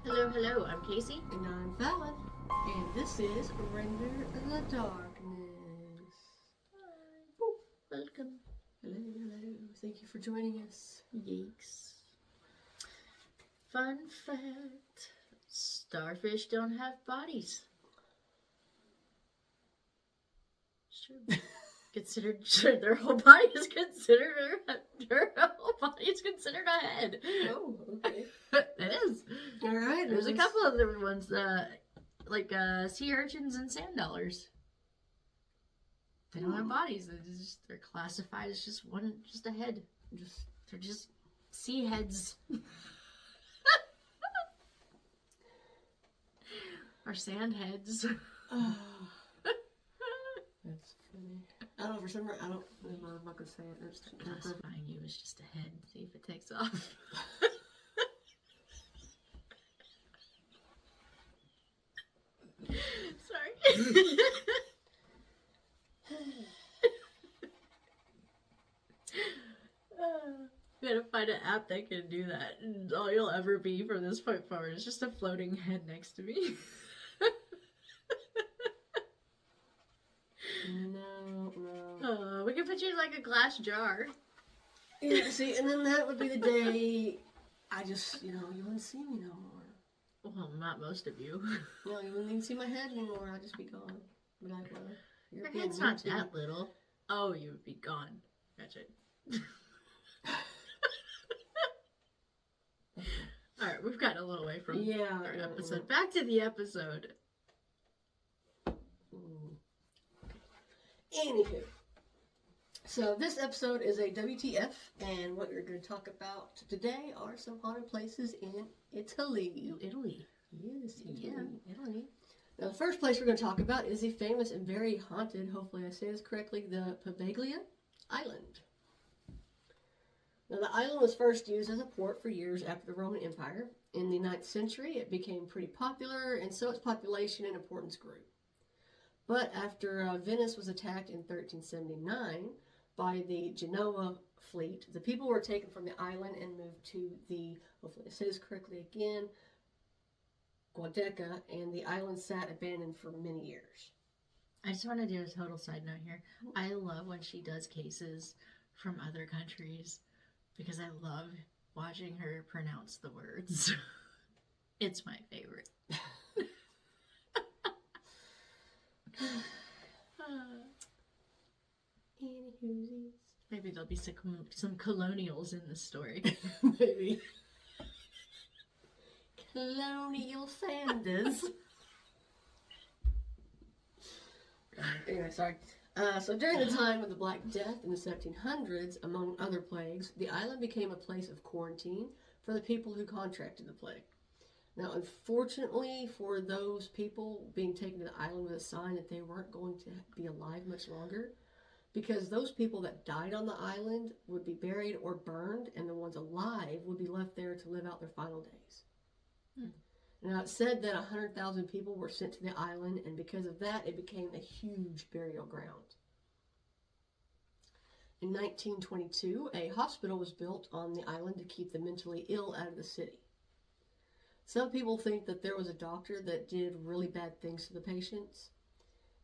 Hello, hello, I'm Casey. And I'm Fallon. And this is Render the Darkness. Hi. Welcome. Hello, hello. Thank you for joining us. Yikes. Fun fact, starfish don't have bodies. It's true. Considered their whole body is considered their whole body is considered a head. Oh, okay. It is. All right. There's a couple other ones like sea urchins and sand dollars. They don't have bodies. They're classified as just a head. They're just sea heads. Or sand heads. Oh, that's funny. I don't know, for some reason, I'm not going to say it. It's classifying you as just a head. See if it takes off. Sorry. We gotta find an app that can do that, and all you'll ever be from this point forward is just a floating head next to me. No. We can put you in like a glass jar. Yeah, see, and then that would be the day I just, you wouldn't see me no more. Well, not most of you. No, you wouldn't even see my head anymore. I'd just be gone. Be like, well, Your head's not that little. Oh, you would be gone. Gotcha. Alright, we've gotten a little away from our episode. Back to the episode. Anywho, so this episode is a WTF, and what we're going to talk about today are some haunted places in Italy. Italy. Yes, Italy. Yeah, Italy. Now, the first place we're going to talk about is the famous and very haunted, hopefully I say this correctly, the Pavaglia Island. Now, the island was first used as a port for years after the Roman Empire. In the 9th century, it became pretty popular, and so its population and importance grew. But after Venice was attacked in 1379 by the Genoa fleet, the people were taken from the island and moved to the, hopefully I say this correctly again, Giudecca, and the island sat abandoned for many years. I just want to do a total side note here. I love when she does cases from other countries because I love watching her pronounce the words. It's my favorite. Maybe there'll be some colonials in this story. Maybe. Colonial Sanders. Anyway, sorry. So during the time of the Black Death in the 1700s, among other plagues, the island became a place of quarantine for the people who contracted the plague. Now, unfortunately for those people, being taken to the island was a sign that they weren't going to be alive much longer, because those people that died on the island would be buried or burned, and the ones alive would be left there to live out their final days. Now, it's said that 100,000 people were sent to the island, and because of that, it became a huge burial ground. In 1922, a hospital was built on the island to keep the mentally ill out of the city. Some people think that there was a doctor that did really bad things to the patients.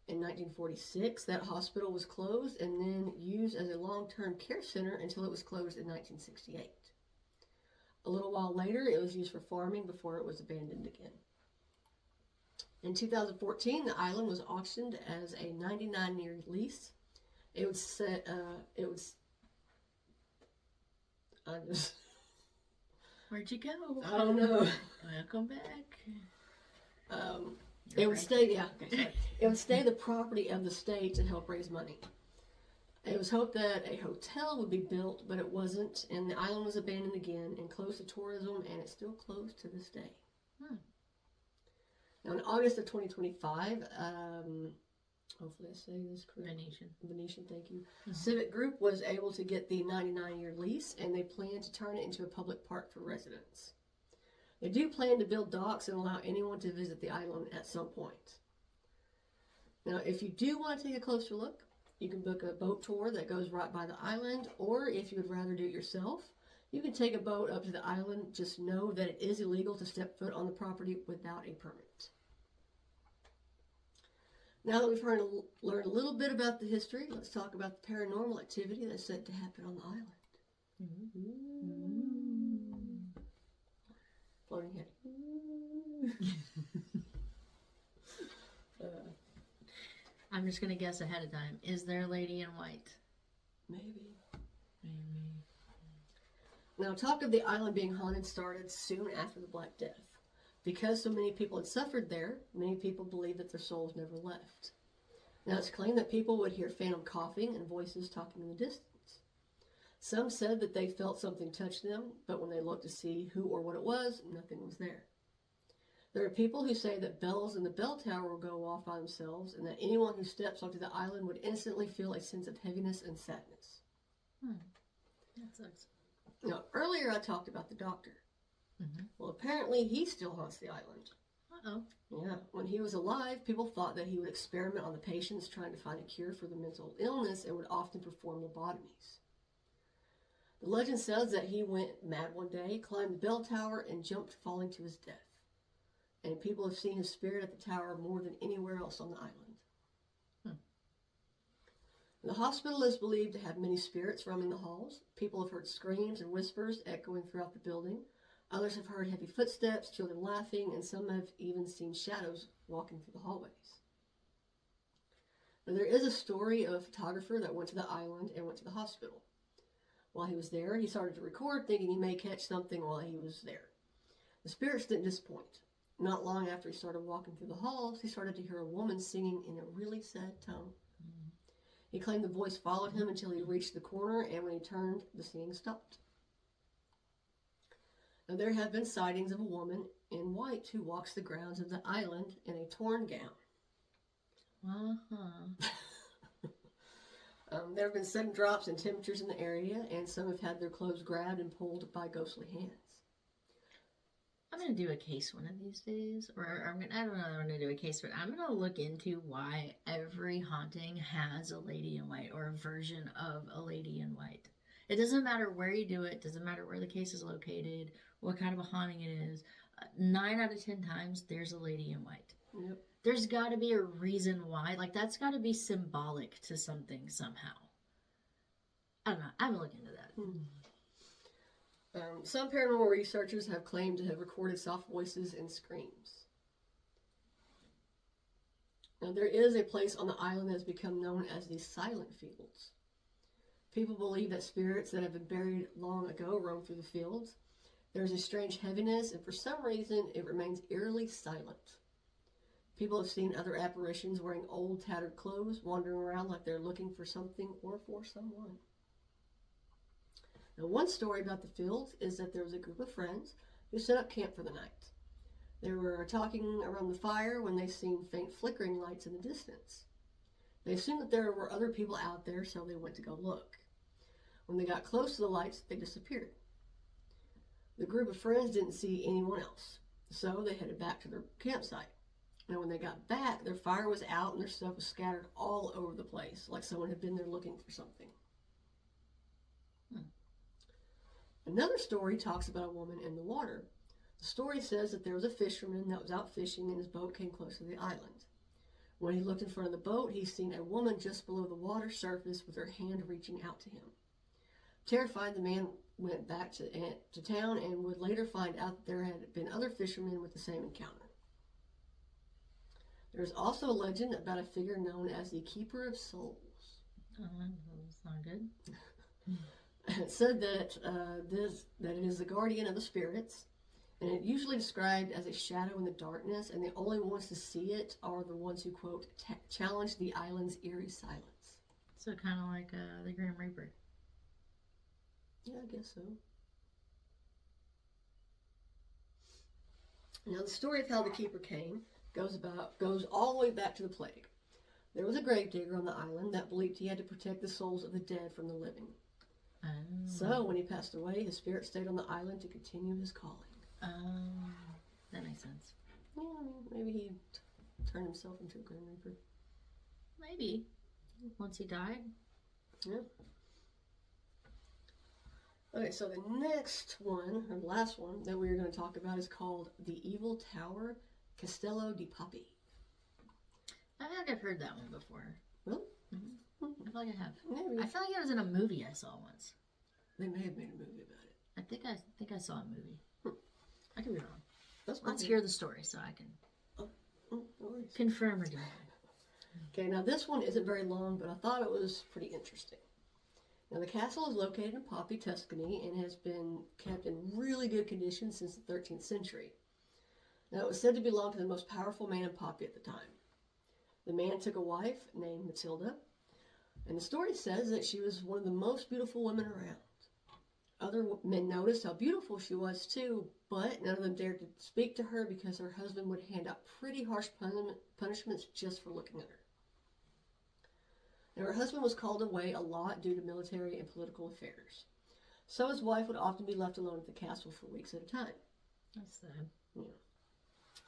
In 1946, that hospital was closed and then used as a long-term care center until it was closed in 1968. A little while later, it was used for farming before it was abandoned again. In 2014, the island was auctioned as a 99-year lease. Where'd you go? I don't know. Welcome back. It would stay, It would stay the property of the state to help raise money. It was hoped that a hotel would be built, but it wasn't, and the island was abandoned again and closed to tourism, and it's still closed to this day. Now, in August of 2025, hopefully I say this correctly. Venetian, thank you. Civic Group was able to get the 99-year lease, and they plan to turn it into a public park for residents. They do plan to build docks and allow anyone to visit the island at some point. Now, if you do want to take a closer look, you can book a boat tour that goes right by the island, or if you would rather do it yourself, You can take a boat up to the island. Just know that it is illegal to step foot on the property without a permit. Now that we've learned a little bit about the history, let's talk about the paranormal activity that's said to happen on the island. Floating head. I'm just going to guess ahead of time. Is there a lady in white? Maybe. Now, talk of the island being haunted started soon after the Black Death. Because so many people had suffered there, many people believed that their souls never left. Now, it's claimed that people would hear phantom coughing and voices talking in the distance. Some said that they felt something touch them, but when they looked to see who or what it was, nothing was there. There are people who say that bells in the bell tower will go off by themselves, and that anyone who steps onto the island would instantly feel a sense of heaviness and sadness. That sucks. Now, earlier I talked about the doctor. Mm-hmm. Well, apparently he still haunts the island. Uh-oh. Yeah, when he was alive, people thought that he would experiment on the patients trying to find a cure for the mental illness and would often perform lobotomies. The legend says that he went mad one day, climbed the bell tower, and jumped, falling to his death. And people have seen his spirit at the tower more than anywhere else on the island. The hospital is believed to have many spirits roaming the halls. People have heard screams and whispers echoing throughout the building. Others have heard heavy footsteps, children laughing, and some have even seen shadows walking through the hallways. Now, there is a story of a photographer that went to the island and went to the hospital. While he was there, he started to record, thinking he may catch something while he was there. The spirits didn't disappoint. Not long after he started walking through the halls, he started to hear a woman singing in a really sad tone. He claimed the voice followed him until he reached the corner, and when he turned, the singing stopped. Now, there have been sightings of a woman in white who walks the grounds of the island in a torn gown. There have been sudden drops in temperatures in the area, and some have had their clothes grabbed and pulled by ghostly hands. I'm going to do a case one of these days, or I don't know if I'm going to do a case, but I'm going to look into why every haunting has a lady in white or a version of a lady in white. It doesn't matter where you do it, doesn't matter where the case is located, what kind of a haunting it is. 9 out of 10 times, there's a lady in white. Yep. There's got to be a reason why. Like, that's got to be symbolic to something somehow. I don't know. I haven't looked into that. Some paranormal researchers have claimed to have recorded soft voices and screams. Now, there is a place on the island that has become known as the Silent Fields. People believe that spirits that have been buried long ago roam through the fields. There's a strange heaviness, and for some reason, it remains eerily silent. People have seen other apparitions wearing old, tattered clothes, wandering around like they're looking for something or for someone. Now, one story about the fields is that there was a group of friends who set up camp for the night. They were talking around the fire when they seen faint flickering lights in the distance. They assumed that there were other people out there, so they went to go look. When they got close to the lights, they disappeared. The group of friends didn't see anyone else, so they headed back to their campsite. And when they got back, their fire was out and their stuff was scattered all over the place, like someone had been there looking for something. Another story talks about a woman in the water. The story says that there was a fisherman that was out fishing and his boat came close to the island. When he looked in front of the boat, he seen a woman just below the water surface with her hand reaching out to him. Terrified, the man went back to town and would later find out that there had been other fishermen with the same encounter. There's also a legend about a figure known as the Keeper of Souls. That's not good. It said that it is the guardian of the spirits, and it usually described as a shadow in the darkness, and the only ones to see it are the ones who, quote, challenge the island's eerie silence. So kind of like the Grim Reaper. Yeah, I guess so. Now, the story of how the keeper came goes all the way back to the plague. There was a gravedigger on the island that believed he had to protect the souls of the dead from the living. Oh. So, when he passed away, his spirit stayed on the island to continue his calling. That makes sense. Yeah, maybe he turned himself into a Grim Reaper. Maybe. Once he died. Yeah. Okay, so the next one, or the last one, that we're going to talk about is called The Evil Tower, Castello di Papi. I feel like I've heard that one before. Really? Mm-hmm. I feel like I have. Maybe. I feel like it was in a movie I saw once. They may have made a movie about it. I think I saw a movie. I could be wrong. Let's hear the story so I can No worries. confirm or deny. Okay, now this one isn't very long, but I thought it was pretty interesting. Now the castle is located in Poppi, Tuscany, and has been kept in really good condition since the 13th century. Now it was said to belong to the most powerful man in Poppi at the time. The man took a wife named Matilda, and the story says that she was one of the most beautiful women around. Other men noticed how beautiful she was too, but none of them dared to speak to her because her husband would hand out pretty harsh punishments just for looking at her. Now, her husband was called away a lot due to military and political affairs, so his wife would often be left alone at the castle for weeks at a time. That's sad. Yeah.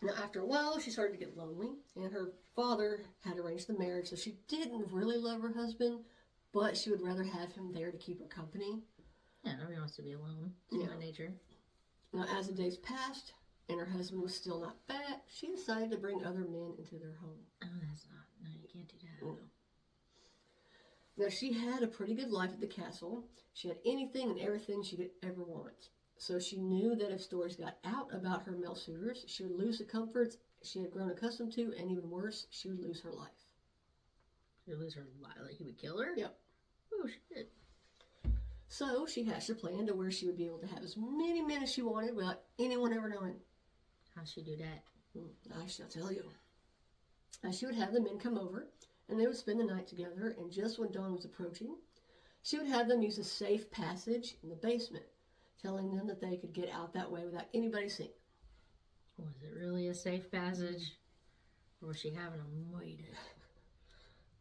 Now, after a while, she started to get lonely, and her father had arranged the marriage, so she didn't really love her husband, but she would rather have him there to keep her company. Yeah, nobody wants to be alone. It's human nature. Now, as the days passed, and her husband was still not back, she decided to bring other men into their home. Oh, that's not. No, you can't do that. No. Now, she had a pretty good life at the castle. She had anything and everything she could ever want. So she knew that if stories got out about her male suitors, she would lose the comforts she had grown accustomed to, and even worse, she would lose her life. She would lose her life? Like he would kill her? Yep. Oh, shit. So she hatched a plan to where she would be able to have as many men as she wanted without anyone ever knowing. How'd she do that? I shall tell you. She would have the men come over, and they would spend the night together, and just when dawn was approaching, she would have them use a safe passage in the basement, telling them that they could get out that way without anybody seeing them. Was it really a safe passage? Or was she having them waited?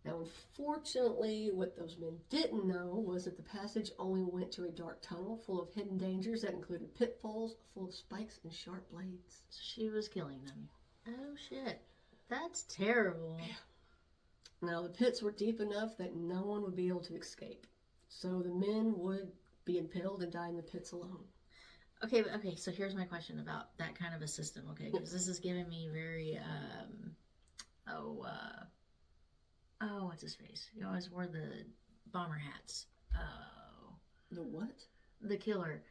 Now, unfortunately, what those men didn't know was that the passage only went to a dark tunnel full of hidden dangers that included pitfalls full of spikes and sharp blades. So she was killing them. Oh, shit. That's terrible. Yeah. Now, the pits were deep enough that no one would be able to escape. So the men would be impaled and die in the pits alone. Okay, so here's my question about that kind of a system, okay? Because this is giving me very, what's his face? He always wore the bomber hats. Oh. The what? The killer.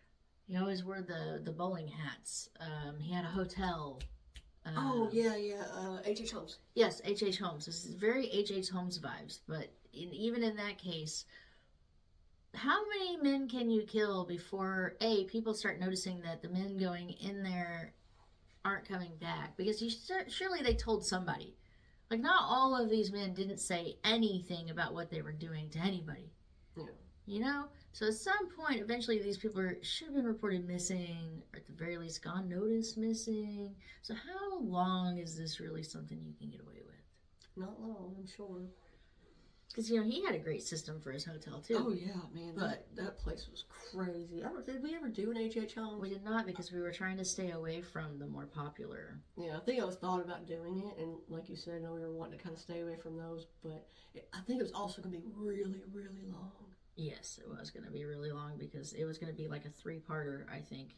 He always wore the bowling hats. He had a hotel. H.H. Holmes. Yes, H.H. Holmes. This is very H.H. Holmes vibes, but even in that case, how many men can you kill before, A, people start noticing that the men going in there aren't coming back? Because surely they told somebody. Like, not all of these men didn't say anything about what they were doing to anybody. Yeah. You know? So at some point, eventually these people should have been reported missing, or at the very least gone noticed missing. So how long is this really something you can get away with? Not long, I'm sure. Because, you know, he had a great system for his hotel, too. Oh, yeah, man. That place was crazy. Did we ever do an H.H. Holmes? We did not, because we were trying to stay away from the more popular. Yeah, I think I was thought about doing it, and like you said, I know we were wanting to kind of stay away from those, but I think it was also going to be really, really long. Yes, it was going to be really long, because it was going to be like a 3-parter, I think.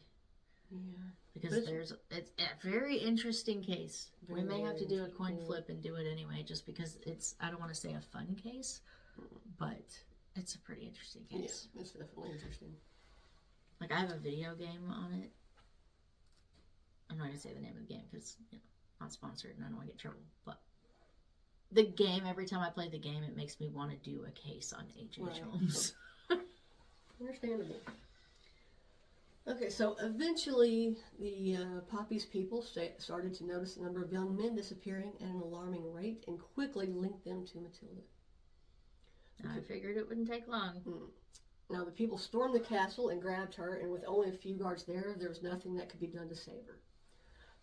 Yeah. Because it's a very interesting case. We may have to do a coin flip and do it anyway, just because I don't want to say a fun case, but it's a pretty interesting case. Yeah, it's definitely interesting. Like, I have a video game on it. I'm not going to say the name of the game because, you know, not sponsored and I don't want to get in trouble. But the game, every time I play the game, it makes me want to do a case on H.H. Holmes. Understandable. Okay, so eventually the Poppy's people started to notice the number of young men disappearing at an alarming rate and quickly linked them to Matilda. I figured it wouldn't take long. Now the people stormed the castle and grabbed her, and with only a few guards there was nothing that could be done to save her.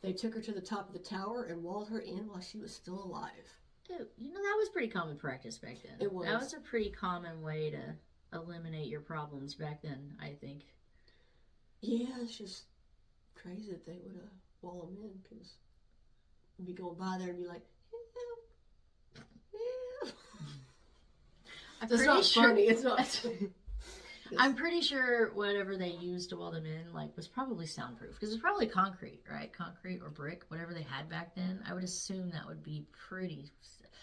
They took her to the top of the tower and walled her in while she was still alive. Ew, you know, that was pretty common practice back then. It was. That was a pretty common way to eliminate your problems back then, I think. Yeah, it's just crazy that they would wall them in, because you'd be going by there and be like, help. It's not funny. It's not. I'm pretty sure whatever they used to wall them in, like, was probably soundproof because it's probably concrete, right? Concrete or brick, whatever they had back then. I would assume that would be pretty.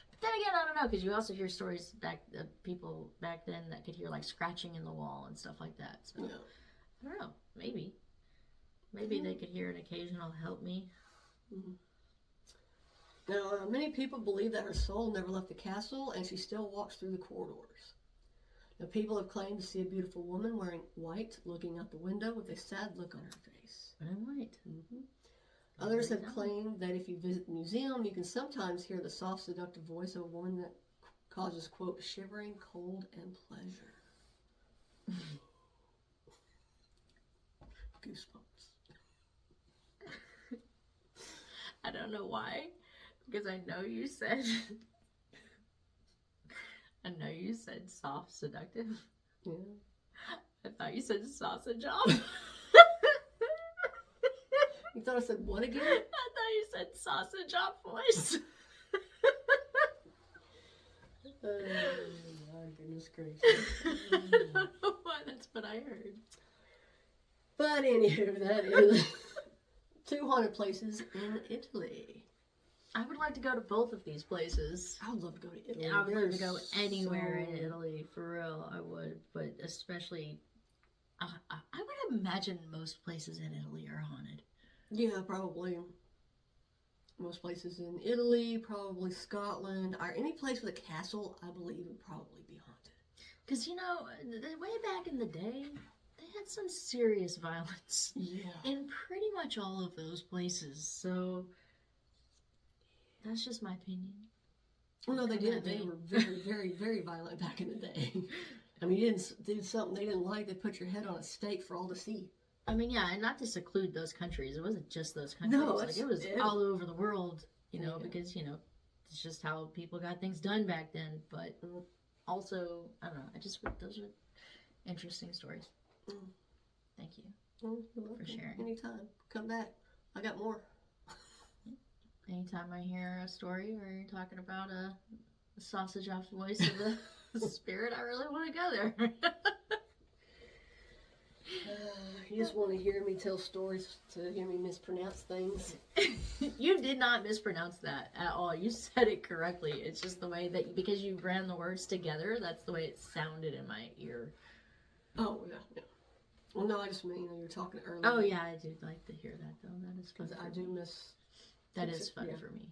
But then again, I don't know because you also hear stories back of people back then that could hear like scratching in the wall and stuff like that. So I don't know. Maybe they could hear an occasional "help me." Mm-hmm. Now, many people believe that her soul never left the castle and she still walks through the corridors. Now, people have claimed to see a beautiful woman wearing white looking out the window with a sad look on her face. But I'm white. Mm-hmm. Others have claimed that if you visit the museum, you can sometimes hear the soft, seductive voice of a woman that causes, quote, shivering, cold, and pleasure. Goosebumps. I don't know why, because I know you said soft, seductive. Yeah. I thought you said sausage off. You thought I said what again? I thought you said sausage off voice. Oh my goodness gracious. Why, that's what I heard. But anywho, that is 2 haunted places in Italy. I would like to go to both of these places. I would love to go to Italy. I would love to go anywhere in Italy, for real. I would, but especially, I would imagine most places in Italy are haunted. Yeah, probably. Most places in Italy, probably Scotland, or any place with a castle, I believe would probably be haunted. Because, you know, way back in the day, they had some serious violence. Yeah. In pretty much all of those places, so that's just my opinion. Well, no, they did. They were very, very, very violent back in the day. I mean, you didn't do something they didn't like, they put your head on a stake for all to see. I mean, yeah, and not to seclude those countries. It wasn't just those countries. No, like, it was all over the world, you know, because, you know, it's just how people got things done back then. But also, I don't know, those are interesting stories. Thank you for sharing. Anytime. Come back. I got more. Anytime I hear a story where you're talking about a sausage off voice of the spirit, I really want to go there. You just want to hear me tell stories, to hear me mispronounce things. You did not mispronounce that at all. You said it correctly. It's just the way that, because you ran the words together, that's the way it sounded in my ear. Oh, yeah. Well, no, I just mean, you were talking earlier. Oh, yeah, I do like to hear that, though. That is fun. I do miss... That is fun for me.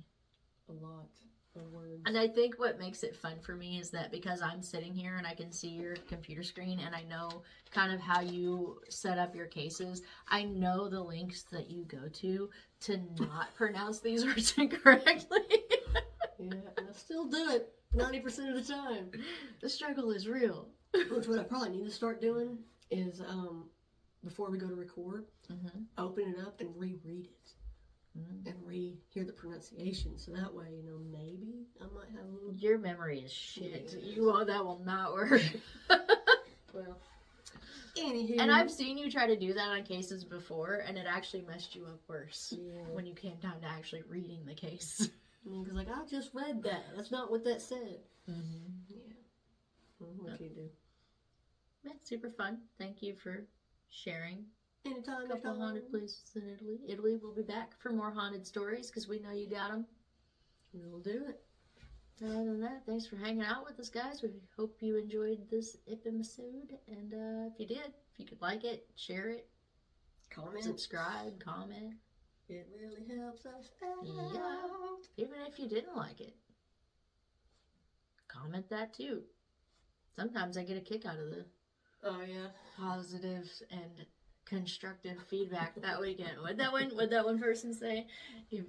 A lot of words. And I think what makes it fun for me is that because I'm sitting here and I can see your computer screen and I know kind of how you set up your cases, I know the links that you go to not pronounce these words incorrectly. Yeah, and I still do it 90% of the time. The struggle is real. Which what I probably need to start doing is, before we go to record, open it up and reread it. And hear the pronunciation, so that way, you know, maybe I might have a little... Your memory is shit. That will not work. Well, anywho... And I've seen you try to do that on cases before, and it actually messed you up worse when you came down to actually reading the case. Because, like, I just read that. That's not what that said. Yeah. What can you do? That's super fun. Thank you for sharing. Anytime. A couple haunted places in Italy. Italy will be back for more haunted stories because we know you got them. We'll do it. Other than that, thanks for hanging out with us, guys. We hope you enjoyed this episode. And if you did, if you could like it, share it, subscribe, comment. It really helps us out. Yeah. Even if you didn't like it, comment that too. Sometimes I get a kick out of the positive and constructive feedback that we get. What'd that one person say? If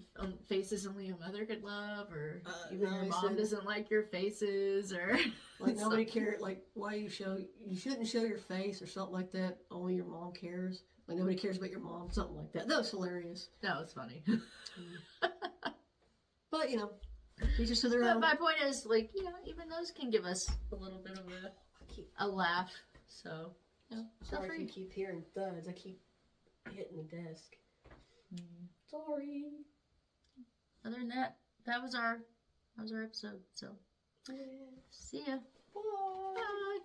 faces only a mother could love, or even your mom doesn't like your faces, or like nobody cares. Like why you shouldn't show your face or something like that. Only your mom cares. Like nobody cares about your mom. Something like that. That was hilarious. That was funny. But you know, each to their own. My point is, like, you know, even those can give us a little bit of a laugh. So. No, sorry if you keep hearing thuds. I keep hitting the desk. Sorry. Other than that, that was our episode. So, see ya. Bye. Bye.